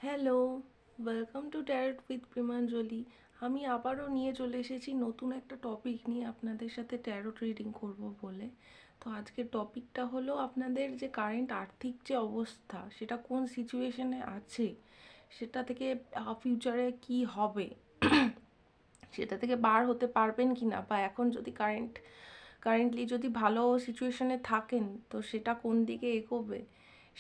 Hello, welcome to tarot with Premanjali. আমি আবারও নিয়ে চলে এসেছি নতুন একটা টপিক নিয়ে আপনাদের সাথে ট্যারট রিডিং করব বলে। তো আজকের টপিকটা হলো আপনাদের যে কারেন্ট আর্থিক যে অবস্থা সেটা কোন সিচুয়েশনে আছে, সেটা থেকে ফিউচারে কি হবে, সেটা থেকে বার হতে পারবেন কি না, বা এখন যদি কারেন্টলি যদি ভালো সিচুয়েশনে থাকেন তো সেটা কোন দিকে এগোবে,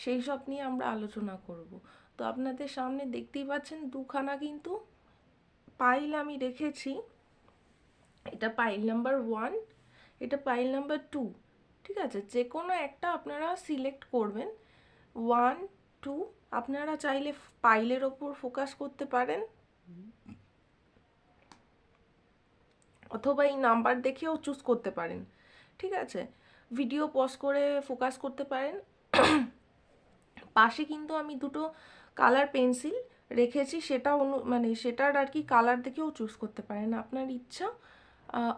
সেই সব নিয়ে আমরা আলোচনা করব। তো আপনাদের সামনে দেখতেই পাচ্ছেন দুখানা কিন্তু পাইল আমি রেখেছি। এটা পাইল নাম্বার 1, এটা পাইল নাম্বার 2। ঠিক আছে, যে কোনো একটা আপনারা সিলেক্ট করবেন। 1, 2, আপনারা চাইলে পাইলের ওপর ফোকাস করতে পারেন, অথবা এই নাম্বার দেখেও চুজ করতে পারেন। ঠিক আছে, ভিডিও পজ করে ফোকাস করতে পারেন। পাশে কিন্তু আমি দুটো কালার পেন্সিল রেখেছি, সেটা মানে সেটার আর কি কালার দেখেও চুজ করতে পারেন, আপনার ইচ্ছা।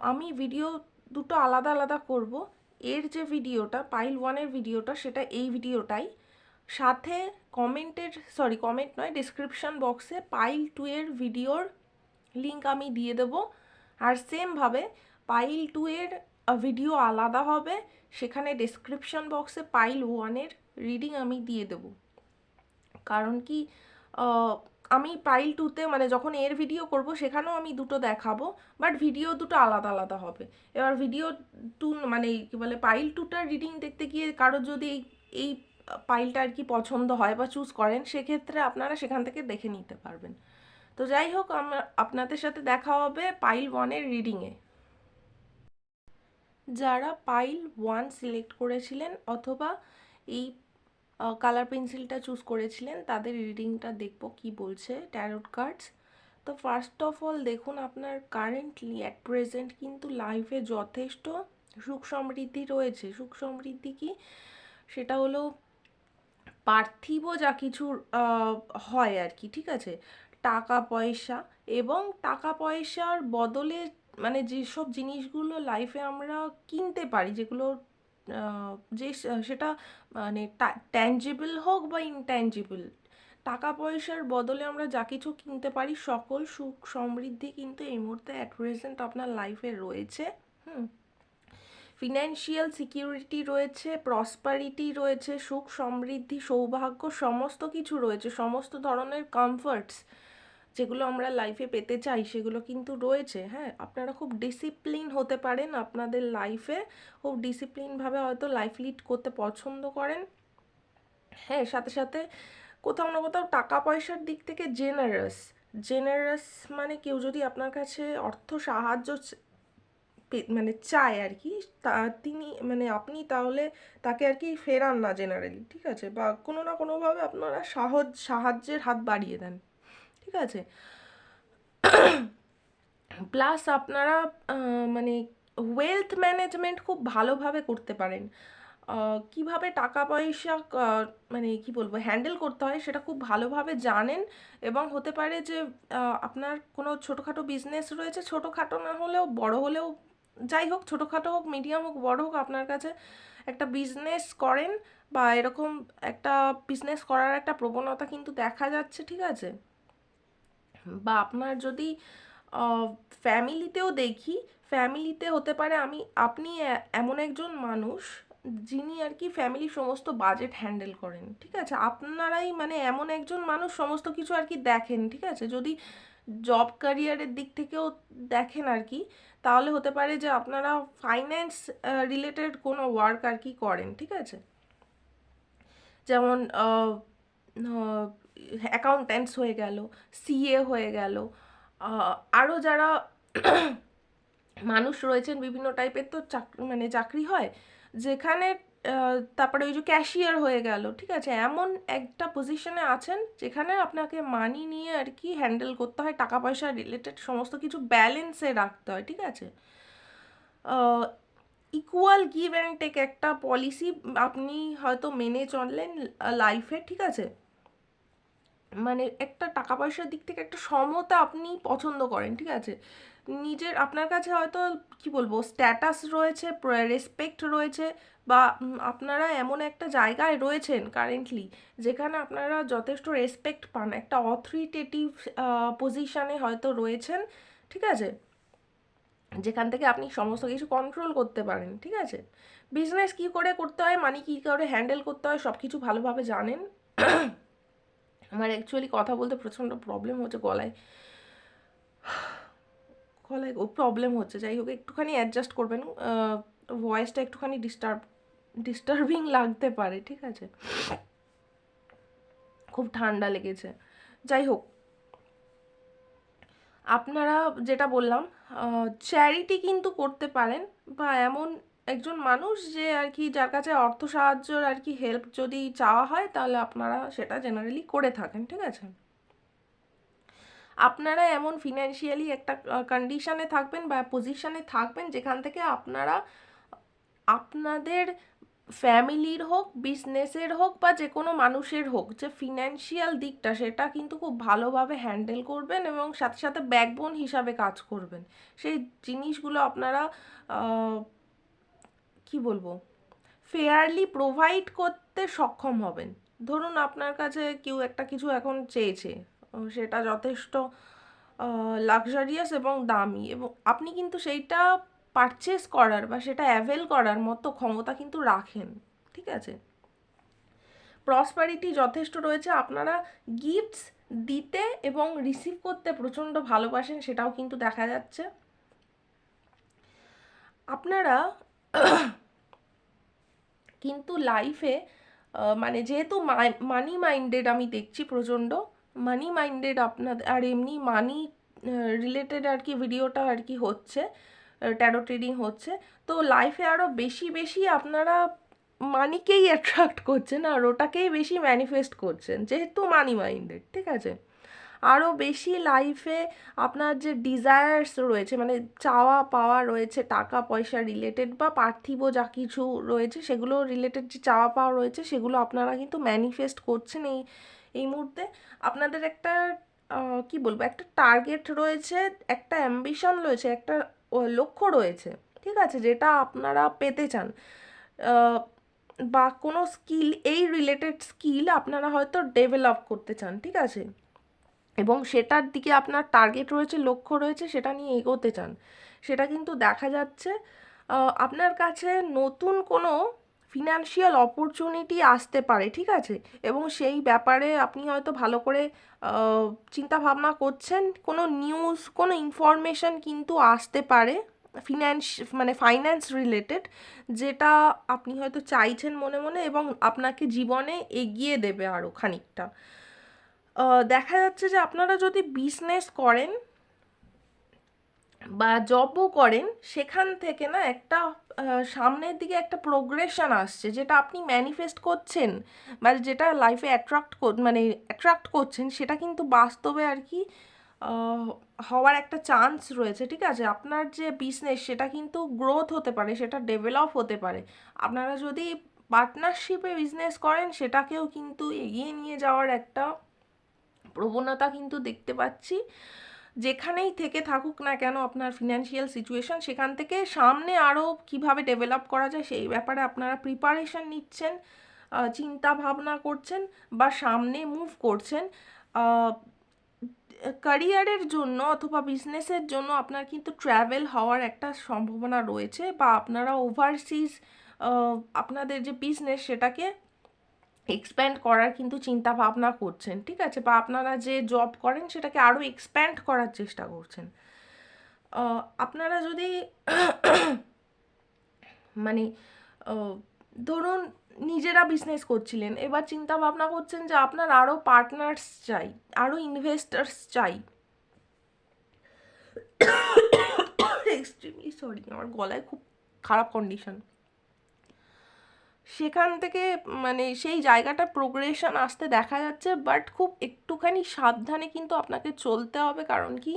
আমি ভিডিও দুটো আলাদা আলাদা করব। এর যে ভিডিওটা পাইল 1-এর ভিডিওটা, সেটা এই ভিডিওটাই। সাথে কমেন্ট নয়, ডেসক্রিপশন বক্সে পাইল 2-এর ভিডিওর লিঙ্ক আমি দিয়ে দেবো। আর সেমভাবে পাইল 2-এর ভিডিও আলাদা হবে, সেখানে ডেসক্রিপশন বক্সে পাইল 1-এর রিডিং আমি দিয়ে দেবো। কারণ কি, আহ, আমি পাইল 2-তে মানে যখন এর ভিডিও করব সেখানেও আমি দুটো দেখাবো, বাট ভিডিও দুটো আলাদা আলাদা হবে। এবার ভিডিও 2 মানে কি বলে পাইল 2টার রিডিং দেখতে গিয়ে কারোর যদি এই পাইলটা আর কি পছন্দ হয় বা চুজ করেন, সেক্ষেত্রে আপনারা সেখান থেকে দেখে নিতে পারবেন। তো যাই হোক, আপনাদের সাথে দেখা হবে পাইল 1-এর রিডিংয়ে। যারা পাইল 1 সিলেক্ট করেছিলেন অথবা এই কালার পেন্সিলটা চুজ করেছিলেন, তাদের রিডিংটা দেখবো কি বলছে ট্যারোট কার্ডস। তো ফার্স্ট অফ অল দেখুন, আপনার কারেন্টলি অ্যাট প্রেজেন্ট কিন্তু লাইফে যথেষ্ট সুখ সমৃদ্ধি রয়েছে। সুখ সমৃদ্ধি কি, সেটা হলো পার্থিব যা কিছু হয় আর কি। ঠিক আছে, টাকা পয়সা, এবং টাকা পয়সার বদলে মানে যেসব জিনিসগুলো লাইফে আমরা কিনতে পারি, যেগুলো যে সেটা মানে ট্যাঞ্জিবল হোক বা ইনট্যাঞ্জিবল, টাকা পয়সার বদলে আমরা যা কিছু কিনতে পারি, সকল সুখ সমৃদ্ধি কিন্তু এই মুহূর্তে অ্যাট প্রেজেন্ট আপনার লাইফে রয়েছে। হুম, ফিনান্সিয়াল সিকিউরিটি রয়েছে, প্রসপারিটি রয়েছে, সুখ সমৃদ্ধি সৌভাগ্য সমস্ত কিছু রয়েছে, সমস্ত ধরনের কমফর্টস যেগুলো আমরা লাইফে পেতে চাই সেগুলো কিন্তু রয়েছে। হ্যাঁ, আপনারা খুব ডিসিপ্লিন হতে পারেন আপনাদের লাইফে, খুব ডিসিপ্লিনভাবে হয়তো লাইফ লিড করতে পছন্দ করেন। হ্যাঁ, সাথে সাথে কোথাও না কোথাও টাকা পয়সার দিক থেকে জেনারাস। জেনারাস মানে কেউ যদি আপনার কাছে অর্থ সাহায্য মানে চায় আর কি, তা তিনি মানে আপনি তাহলে তাকে আর কি ফেরান না জেনারেলি। ঠিক আছে, বা কোনো না কোনোভাবে আপনারা সাহায্যের হাত বাড়িয়ে দেন। ঠিক আছে, প্লাস আপনারা মানে ওয়েলথ ম্যানেজমেন্ট খুব ভালোভাবে করতে পারেন। কিভাবে টাকা পয়সা মানে কি বলবো হ্যান্ডেল করতে হয় সেটা খুব ভালোভাবে জানেন। এবং হতে পারে যে আপনার কোনো ছোটোখাটো বিজনেস রয়েছে, ছোটোখাটো না হলেও বড় হলেও, যাই হোক ছোটোখাটো হোক মিডিয়াম হোক বড় হোক, আপনার কাছে একটা বিজনেস করেন বা এরকম একটা বিজনেস করার একটা প্রবণতা কিন্তু দেখা যাচ্ছে। ঠিক আছে, বা আপনার যদি ফ্যামিলিতেও দেখি, ফ্যামিলিতে হতে পারে আপনি এমন একজন মানুষ যিনি আর কি ফ্যামিলির সমস্ত বাজেট হ্যান্ডেল করেন। ঠিক আছে, আপনারাই মানে এমন একজন মানুষ সমস্ত কিছু আর কি দেখেন। ঠিক আছে, যদি জব ক্যারিয়ারের দিক থেকেও দেখেন আর কি, তাহলে হতে পারে যে আপনারা ফাইন্যান্স রিলেটেড কোনো ওয়ার্ক আর কি করেন। ঠিক আছে, যেমন অ্যাকাউন্ট্যান্টস হয়ে গেল, সিএ হয়ে গেল, আরও যারা মানুষ রয়েছেন বিভিন্ন টাইপের, তো মানে চাকরি হয় যেখানে, তারপরে ওই যে ক্যাশিয়ার হয়ে গেল। ঠিক আছে, এমন একটা পজিশনে আছেন যেখানে আপনাকে মানি নিয়ে আর কি হ্যান্ডেল করতে হয়, টাকা পয়সা রিলেটেড সমস্ত কিছু ব্যালেন্সে রাখতে হয়। ঠিক আছে, ইকুয়াল গিভ অ্যান্ড টেক একটা পলিসি আপনি হয়তো মেনে চললেন লাইফে। ঠিক আছে, মানে একটা টাকা পয়সার দিক থেকে একটা সমতা আপনি পছন্দ করেন। ঠিক আছে, নিজের আপনার কাছে হয়তো কি বলবো স্ট্যাটাস রয়েছে, রেসপেক্ট রয়েছে, বা আপনারা এমন একটা জায়গায় রয়েছেন কারেন্টলি যেখানে আপনারা যথেষ্ট রেসপেক্ট পান, একটা অথরিটেটিভ পজিশানে হয়তো রয়েছেন, ঠিক আছে, যেখান থেকে আপনি সমস্ত কিছু কন্ট্রোল করতে পারেন, ঠিক আছে। বিজনেস কী করে করতে হয়, মানি কী করে হ্যান্ডেল করতে হয়, সব কিছু ভালোভাবে জানেন। আমার অ্যাকচুয়ালি কথা বলতে প্রচণ্ড প্রবলেম হচ্ছে, গলায় গলায় প্রবলেম হচ্ছে, যাই হোক একটুখানি অ্যাডজাস্ট করবেন, ভয়েসটা একটুখানি ডিস্টার্বিং লাগতে পারে, ঠিক আছে, খুব ঠান্ডা লেগেছে। যাই হোক, আপনারা যেটা বললাম, চ্যারিটি কিন্তু করতে পারেন, বা এমন একজন মানুষ যে আর কি, যার কাছে অর্থ সাহায্যর আর কি হেল্প যদি চাওয়া হয়, তাহলে আপনারা সেটা জেনারেলি করে থাকেন, ঠিক আছে। আপনারা এমন ফিনান্সিয়ালি একটা কন্ডিশনে থাকবেন বা পজিশনে থাকবেন যেখান থেকে আপনারা আপনাদের ফ্যামিলির হোক, বিজনেসের হোক, বা যে কোনো মানুষের হোক, যে ফিনান্সিয়াল দিকটা সেটা কিন্তু খুব ভালোভাবে হ্যান্ডেল করবেন এবং সাথে সাথে ব্যাকবোন হিসাবে কাজ করবেন। সেই জিনিসগুলো আপনারা কি বলবো, ফেয়ারলি প্রোভাইড করতে সক্ষম হবেন। ধরুন আপনার কাছে কেউ একটা কিছু এখন চেয়েছে, সেটা যথেষ্ট লাক্সারিয়াস এবং দামি, এবং আপনি কিন্তু সেইটা পারচেস করার বা সেটা অ্যাভেল করার মতো ক্ষমতা কিন্তু রাখেন, ঠিক আছে। প্রসপারিটি যথেষ্ট রয়েছে, আপনারা গিফটস দিতে এবং রিসিভ করতে প্রচণ্ড ভালোবাসেন, সেটাও কিন্তু দেখা যাচ্ছে। আপনারা কিন্তু লাইফে মানে যেহেতু মানি মাইন্ডেড আমি দেখছি, প্রচণ্ড মানি মাইন্ডেড আপনাদের, আর এমনি মানি রিলেটেড আর কি ভিডিওটা আর কি হচ্ছে, ট্যারো ট্রেডিং হচ্ছে, তো লাইফে আরও বেশি বেশি আপনারা মানিকেই অ্যাট্রাক্ট করছেন আর ওটাকেই বেশি ম্যানিফেস্ট করছেন, যেহেতু মানি মাইন্ডেড, ঠিক আছে। আরও বেশি লাইফে আপনার যে ডিজায়ার্স রয়েছে, মানে চাওয়া পাওয়া রয়েছে, টাকা পয়সা রিলেটেড বা পার্থিব যা কিছু রয়েছে সেগুলো রিলেটেড, যে চাওয়া পাওয়া রয়েছে সেগুলো আপনারা কিন্তু ম্যানিফেস্ট করছেন এই এই মুহূর্তে। আপনাদের একটা কি বলবো, একটা টার্গেট রয়েছে, একটা অ্যাম্বিশন রয়েছে, একটা লক্ষ্য রয়েছে, ঠিক আছে, যেটা আপনারা পেতে চান, বা কোনো স্কিল, এই রিলেটেড স্কিল আপনারা হয়তো ডেভেলপ করতে চান, ঠিক আছে, এবং সেটার দিকে আপনার টার্গেট রয়েছে, লক্ষ্য রয়েছে, সেটা নিয়ে এগোতে চান। সেটা কিন্তু দেখা যাচ্ছে আপনার কাছে নতুন কোনো ফিনান্সিয়াল অপরচুনিটি আসতে পারে, ঠিক আছে, এবং সেই ব্যাপারে আপনি হয়তো ভালো করে চিন্তা ভাবনা করছেন, কোনো নিউজ, কোনো ইনফরমেশন কিন্তু আসতে পারে মানে ফাইন্যান্স রিলেটেড, যেটা আপনি হয়তো চাইছেন মনে মনে এবং আপনাকে জীবনে এগিয়ে দেবে আরও খানিকটা। দেখা যাচ্ছে যে আপনারা যদি বিজনেস করেন বা জবও করেন, সেখান থেকে না একটা সামনের দিকে একটা প্রোগ্রেশন আসছে, যেটা আপনি ম্যানিফেস্ট করছেন বা যেটা লাইফে মানে অ্যাট্রাক্ট করছেন, সেটা কিন্তু বাস্তবে আর কি হওয়ার একটা চান্স রয়েছে, ঠিক আছে। আপনার যে বিজনেস সেটা কিন্তু গ্রোথ হতে পারে, সেটা ডেভেলপ হতে পারে। আপনারা যদি পার্টনারশিপে বিজনেস করেন, সেটাকেও কিন্তু এগিয়ে নিয়ে যাওয়ার একটা প্রবণতা কিন্তু দেখতে পাচ্ছি। যেখানেই থেকে থাকুক না কেন আপনার ফিনান্সিয়াল সিচুয়েশন, সেখান থেকে সামনে আরও কিভাবে ডেভেলপ করা যায় সেই ব্যাপারে আপনারা প্রিপারেশন নিচ্ছেন, চিন্তা ভাবনা করছেন বা সামনে মুভ করছেন। ক্যারিয়ারের জন্য অথবা বিজনেসের জন্য আপনার কিন্তু ট্র্যাভেল হওয়ার একটা সম্ভাবনা রয়েছে, বা আপনারা ওভারসিজ আপনাদের যে বিজনেস সেটাকে এক্সপ্যান্ড করার কিন্তু চিন্তা ভাবনা করছেন, ঠিক আছে, বা আপনারা যে জব করেন সেটাকে আরও এক্সপ্যান্ড করার চেষ্টা করছেন। আপনারা যদি মানে ধরুন নিজেরা বিজনেস করছিলেন, এবার চিন্তা ভাবনা করছেন যে আপনার আরও পার্টনার্স চাই, আরও ইনভেস্টার্স চাই। এক্সট্রিমলি সরি, আমার গলায় খুব খারাপ কন্ডিশন। সেখান থেকে মানে সেই জায়গাটা প্রোগ্রেশন আসতে দেখা যাচ্ছে, বাট খুব একটুখানি সাবধানে কিন্তু আপনাকে চলতে হবে, কারণ কি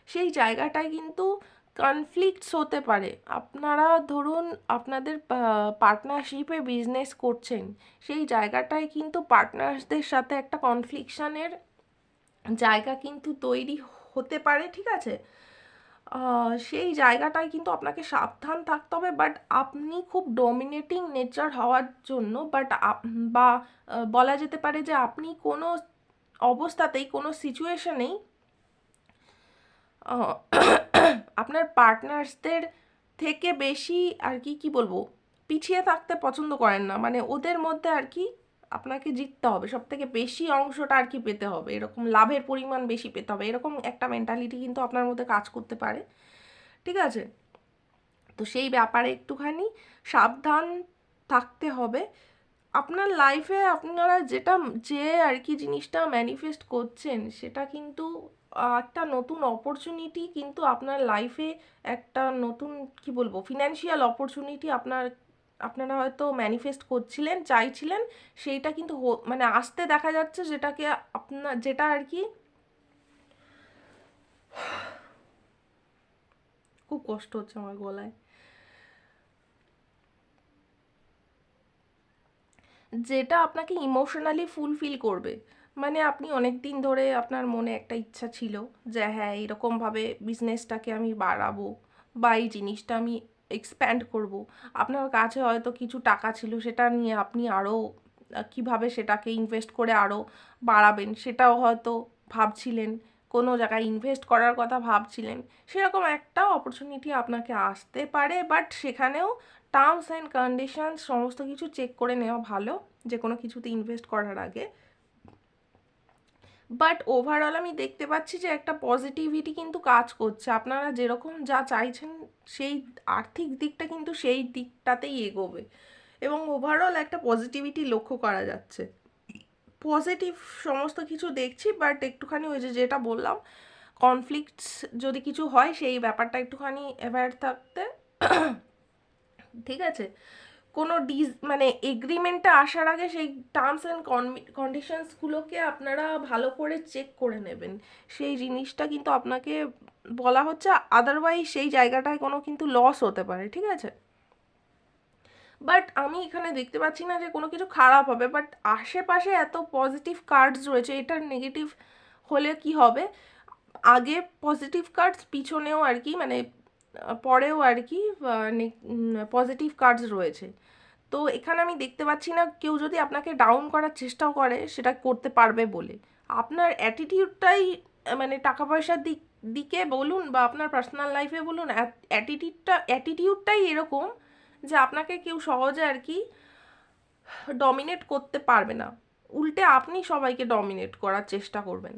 সেই জায়গাটায় কিন্তু কনফ্লিক্টস হতে পারে। আপনারা ধরুন আপনাদের পার্টনারশিপে বিজনেস করছেন, সেই জায়গাটায় কিন্তু পার্টনার্সদের সাথে একটা কনফ্লিকশনের জায়গা কিন্তু তৈরি হতে পারে, ঠিক আছে। সেই জায়গাটায় কিন্তু আপনাকে সাবধান থাকতে হবে। বাট আপনি খুব ডমিনেটিং নেচার হওয়ার জন্য বা বলা যেতে পারে যে আপনি কোনো অবস্থাতেই কোনো সিচুয়েশনেই আপনার পার্টনার্সদের থেকে বেশি আর কি কি বলবো পিছিয়ে থাকতে পছন্দ করেন না, মানে ওদের মধ্যে আর কি আপনাকে জিততে হবে, সব থেকে বেশি অংশটা আর কি পেতে হবে, এরকম লাভের পরিমাণ বেশি পেতে হবে, এরকম একটা মেন্টালিটি কিন্তু আপনার মধ্যে কাজ করতে পারে। ঠিক আছে, তো সেই ব্যাপারে একটুখানি সাবধান থাকতে হবে। আপনার লাইফে আপনারা যে আর কি জিনিসটা ম্যানিফেস্ট করছেন সেটা কিন্তু একটা নতুন অপরচুনিটি, কিন্তু আপনার লাইফে একটা নতুন কি বলবো ফিনান্সিয়াল অপরচুনিটি আপনারা হয়তো ম্যানিফেস্ট করছিলেন, চাইছিলেন, সেইটা কিন্তু মানে আসতে দেখা যাচ্ছে, যেটা আর কি খুব কষ্ট হচ্ছে আমার গলায়, যেটা আপনাকে ইমোশনালি ফুলফিল করবে। মানে আপনি অনেক দিন ধরে আপনার মনে একটা ইচ্ছা ছিল যে হ্যাঁ এরকমভাবে বিজনেসটাকে আমি বাড়াবো বা এই জিনিসটা আমি এক্সপ্যান্ড করব। আপনার কাছে হয়তো কিছু টাকা ছিল, সেটা নিয়ে আপনি আরও কীভাবে সেটাকে ইনভেস্ট করে আরও বাড়াবেন সেটাও হয়তো ভাবছিলেন, কোনো জায়গায় ইনভেস্ট করার কথা ভাবছিলেন, সেরকম একটা অপরচুনিটি আপনাকে আসতে পারে। বাট সেখানেও টার্মস অ্যান্ড কন্ডিশনস সমস্ত কিছু চেক করে নেওয়া ভালো যে কোনো কিছুতে ইনভেস্ট করার আগে। বাট ওভারঅল আমি দেখতে পাচ্ছি যে একটা পজিটিভিটি কিন্তু কাজ করছে, আপনারা যেরকম যা চাইছেন সেই আর্থিক দিকটা কিন্তু সেই দিকটাতেই এগোবে, এবং ওভারঅল একটা পজিটিভিটি লক্ষ্য করা যাচ্ছে, পজিটিভ সমস্ত কিছু দেখছি। বাট একটুখানি ওই যেটা বললাম, কনফ্লিক্টস যদি কিছু হয় সেই ব্যাপারটা একটুখানি অ্যাভয়েড থাকতে। ঠিক আছে, কোনো মানে এগ্রিমেন্টে আসার আগে সেই টার্মস অ্যান্ড কন্ডিশনসগুলোকে আপনারা ভালো করে চেক করে নেবেন, সেই জিনিসটা কিন্তু আপনাকে বলা হচ্ছে, আদারওয়াইজ সেই জায়গাটায় কোনো কিন্তু লস হতে পারে। ঠিক আছে, বাট আমি এখানে দেখতে পাচ্ছি না যে কোনো কিছু খারাপ হবে, বাট আশেপাশে এত পজিটিভ কার্ডস রয়েছে, এটার নেগেটিভ হলে কি হবে, আগে পজিটিভ কার্ডস পিছনেও আর কি মানে পরেও আর কি পজিটিভ কার্ডস রয়েছে। তো এখানে আমি দেখতে পাচ্ছি না কেউ যদি আপনাকে ডাউন করার চেষ্টাও করে সেটা করতে পারবে বলে। আপনার অ্যাটিটিউডটাই মানে টাকা পয়সার দিকে বলুন বা আপনার পার্সোনাল লাইফে বলুন, অ্যাটিটিউডটাই এরকম যে আপনাকে কেউ সহজে আর কি ডমিনেট করতে পারবে না, উল্টে আপনি সবাইকে ডমিনেট করার চেষ্টা করবেন।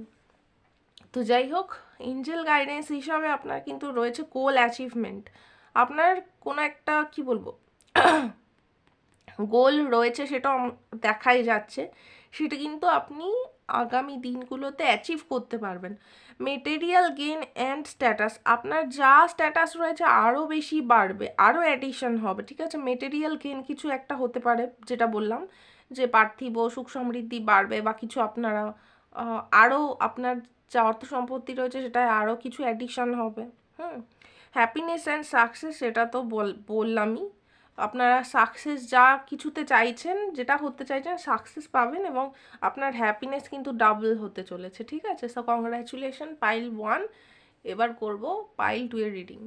তো যাই হোক, এঞ্জেল গাইডেন্স হিসাবে আপনার কিন্তু রয়েছে গোল অ্যাচিভমেন্ট, আপনার কোনো একটা কি বলবো গোল রয়েছে, সেটা দেখাই যাচ্ছে, সেটা কিন্তু আপনি আগামী দিনগুলোতে অ্যাচিভ করতে পারবেন। মেটেরিয়াল গেন অ্যান্ড স্ট্যাটাস, আপনার যা স্ট্যাটাস রয়েছে আরও বেশি বাড়বে, আরও অ্যাডিশন হবে। ঠিক আছে, মেটেরিয়াল গেন কিছু একটা হতে পারে, যেটা বললাম যে পার্থিব সুখ সমৃদ্ধি বাড়বে, বা কিছু আপনারা আরও আপনার যা অর্থ সম্পত্তি রয়েছে সেটায় আরও কিছু অ্যাডিশন হবে। হ্যাপিনেস অ্যান্ড সাকসেস, সেটা তো বললামই, আপনারা সাকসেস যা কিছুতে চাইছেন, যেটা হতে চাইছেন সাকসেস পাবেন, এবং আপনার হ্যাপিনেস কিন্তু ডাবল হতে চলেছে। ঠিক আছে, সো কংগ্রাচুলেশন পাইল 1। এবার করব পাইল 2 এর রিডিং।